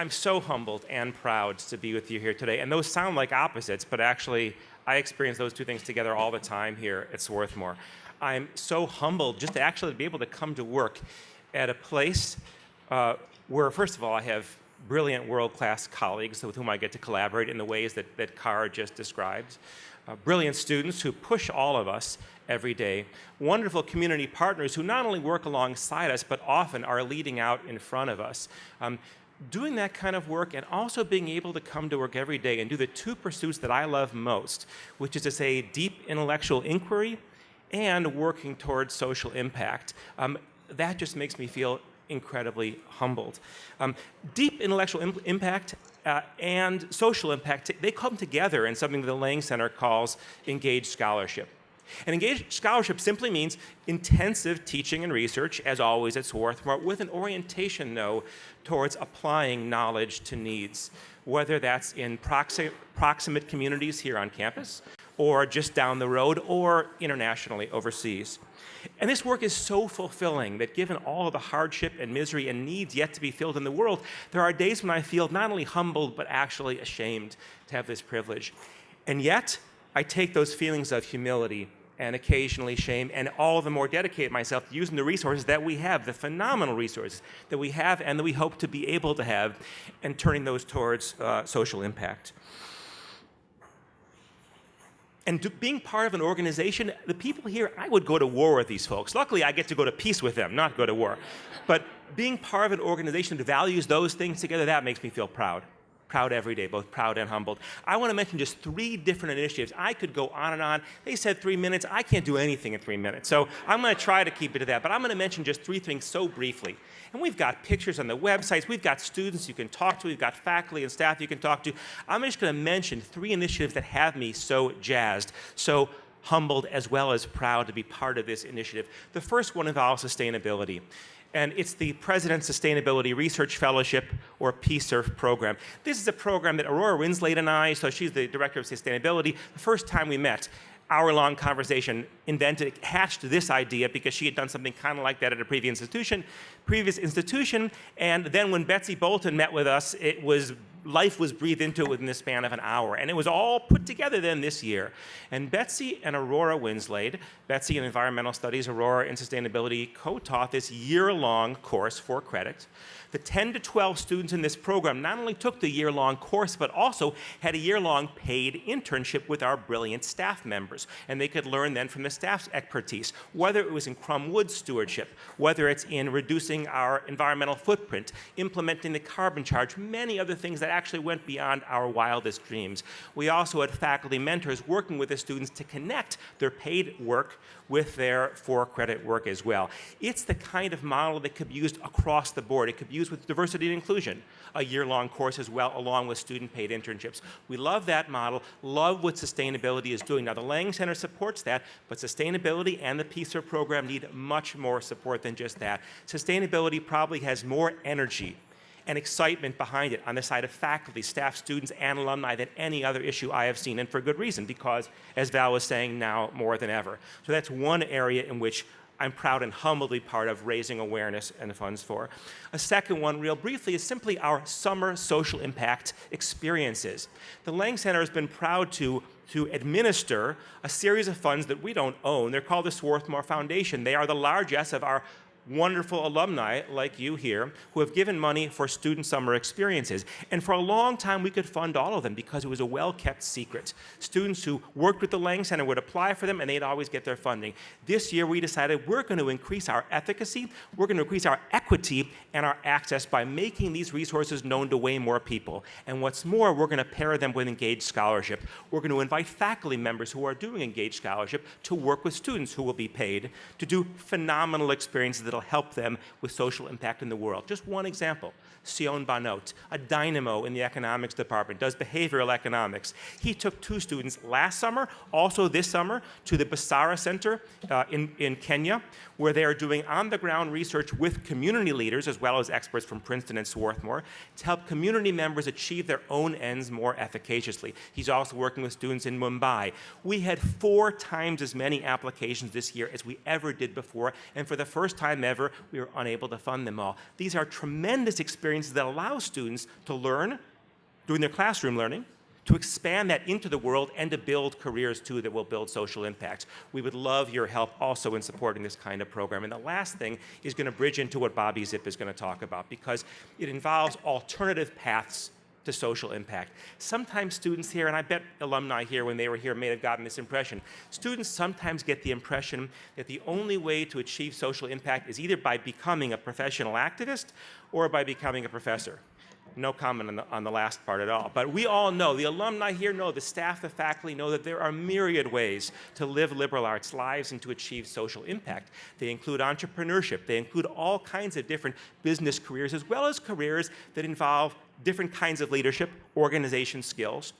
I'm so humbled and proud to be with you here today. And those sound like opposites, but actually, I experience those two things together all the time here at Swarthmore. I'm so humbled just to actually be able to come to work at a place where, first of all, I have brilliant world-class colleagues with whom I get to collaborate in the ways that Cara just described. Brilliant students who push all of us every day. Wonderful community partners who not only work alongside us, but often are leading out in front of us. Doing that kind of work and also being able to come to work every day and do the two pursuits that I love most, which is to say deep intellectual inquiry and working towards social impact. That just makes me feel incredibly humbled. Deep intellectual impact and social impact, they come together in something that the Lang Center calls engaged scholarship. And engaged scholarship simply means intensive teaching and research, as always at Swarthmore, with an orientation, though, towards applying knowledge to needs, whether that's in proximate communities here on campus, or just down the road, or internationally overseas. And this work is so fulfilling that given all of the hardship and misery and needs yet to be filled in the world, there are days when I feel not only humbled, but actually ashamed to have this privilege. And yet, I take those feelings of humility and occasionally shame, and all the more dedicate myself to using the resources that we have, the phenomenal resources that we have and that we hope to be able to have, and turning those towards social impact. And being part of an organization, the people here, I would go to war with these folks. Luckily, I get to go to peace with them, not go to war. But being part of an organization that values those things together, that makes me feel proud. Proud every day, both proud and humbled. I want to mention just 3 different initiatives. I could go on and on. They said 3 minutes. I can't do anything in 3 minutes. So I'm going to try to keep it to that. But I'm going to mention just 3 things so briefly. And we've got pictures on the websites. We've got students you can talk to. We've got faculty and staff you can talk to. I'm just going to mention 3 initiatives that have me so jazzed, so humbled, as well as proud to be part of this initiative. The first one involves sustainability. And it's the President's Sustainability Research Fellowship, or PSERF program. This is a program that Aurora Winslade and I, so she's the Director of Sustainability, the first time we met, hour-long conversation, hatched this idea because she had done something kind of like that at a previous institution, and then when Betsy Bolton met with us, life was breathed into it within the span of an hour. And it was all put together then this year. And Betsy and Aurora Winslade, Betsy in Environmental Studies, Aurora in Sustainability, co-taught this year-long course for credit. The 10 to 12 students in this program not only took the year-long course, but also had a year-long paid internship with our brilliant staff members. And they could learn then from the staff's expertise, whether it was in Crum Wood stewardship, whether it's in reducing our environmental footprint, implementing the carbon charge, many other things that actually went beyond our wildest dreams. We also had faculty mentors working with the students to connect their paid work with their for-credit work as well. It's the kind of model that could be used across the board. It could be used with diversity and inclusion, a year-long course as well, along with student-paid internships. We love that model, love what sustainability is doing. Now, the Lang Center supports that, but sustainability and the PSERF program need much more support than just that. Sustainability probably has more energy and excitement behind it on the side of faculty, staff, students, and alumni than any other issue I have seen, and for good reason, because, as Val was saying, now more than ever. So that's one area in which I'm proud and humbled to be part of raising awareness and funds for. A second one, real briefly, is simply our summer social impact experiences. The Lang Center has been proud to administer a series of funds that we don't own. They're called the Swarthmore Foundation. They are the largest of our wonderful alumni like you here who have given money for student summer experiences. And for a long time, we could fund all of them because it was a well-kept secret. Students who worked with the Lang Center would apply for them and they'd always get their funding. This year, we decided we're going to increase our efficacy, we're going to increase our equity and our access by making these resources known to way more people. And what's more, we're going to pair them with engaged scholarship. We're going to invite faculty members who are doing engaged scholarship to work with students who will be paid to do phenomenal experiences that'll help them with social impact in the world. Just one example, Sion Banot, a dynamo in the economics department, does behavioral economics. He took 2 students last summer, also this summer, to the Basara Center in Kenya, where they are doing on-the-ground research with community leaders, as well as experts from Princeton and Swarthmore, to help community members achieve their own ends more efficaciously. He's also working with students in Mumbai. We had 4 times as many applications this year as we ever did before, and for the first time, them ever. We were unable to fund them all. These are tremendous experiences that allow students to learn during their classroom learning, to expand that into the world, and to build careers, too, that will build social impact. We would love your help also in supporting this kind of program. And the last thing is going to bridge into what Bobby Zip is going to talk about, because it involves alternative paths to social impact. Sometimes students here, and I bet alumni here when they were here may have gotten this impression, students sometimes get the impression that the only way to achieve social impact is either by becoming a professional activist or by becoming a professor. No comment on the last part at all. But we all know, the alumni here know, the staff, the faculty know that there are myriad ways to live liberal arts lives and to achieve social impact. They include entrepreneurship. They include all kinds of different business careers, as well as careers that involve different kinds of leadership, organization skills.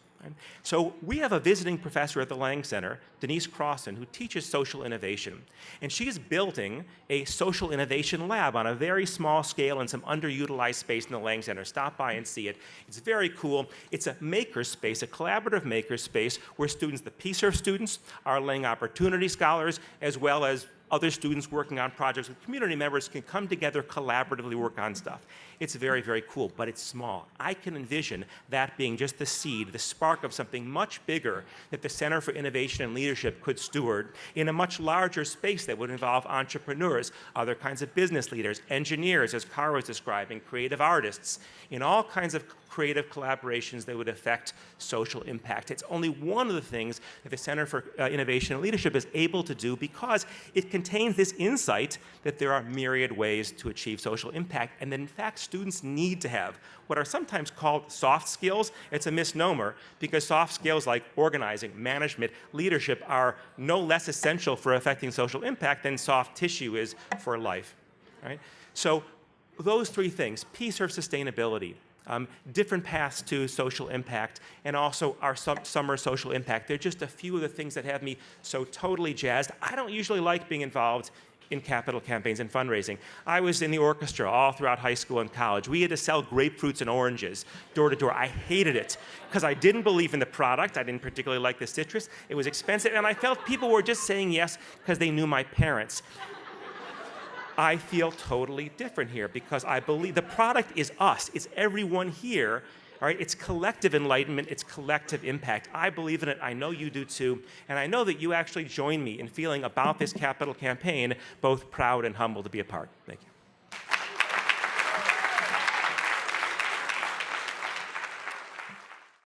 So we have a visiting professor at the Lang Center, Denise Crossan, who teaches social innovation. And she's building a social innovation lab on a very small scale in some underutilized space in the Lang Center. Stop by and see it. It's very cool. It's a maker space, a collaborative maker space, where students, the PSERF students, are Lang Opportunity Scholars, as well as other students working on projects with community members can come together, collaboratively work on stuff. It's very, very cool, but it's small. I can envision that being just the seed, the spark of something much bigger that the Center for Innovation and Leadership could steward in a much larger space that would involve entrepreneurs, other kinds of business leaders, engineers, as Cara was describing, creative artists, in all kinds of creative collaborations that would affect social impact. It's only one of the things that the Center for Innovation and Leadership is able to do, because it contains this insight that there are myriad ways to achieve social impact, and that in fact students need to have what are sometimes called soft skills. It's a misnomer, because soft skills like organizing, management, leadership are no less essential for affecting social impact than soft tissue is for life. Right? So those three things, PSERF sustainability, different paths to social impact, and also our summer social impact. They're just a few of the things that have me so totally jazzed. I don't usually like being involved in capital campaigns and fundraising. I was in the orchestra all throughout high school and college. We had to sell grapefruits and oranges door to door. I hated it because I didn't believe in the product. I didn't particularly like the citrus. It was expensive, and I felt people were just saying yes because they knew my parents. I feel totally different here, because I believe the product is us. It's everyone here. All right? It's collective enlightenment. It's collective impact. I believe in it. I know you do too. And I know that you actually join me in feeling about this capital campaign both proud and humble to be a part. Thank you.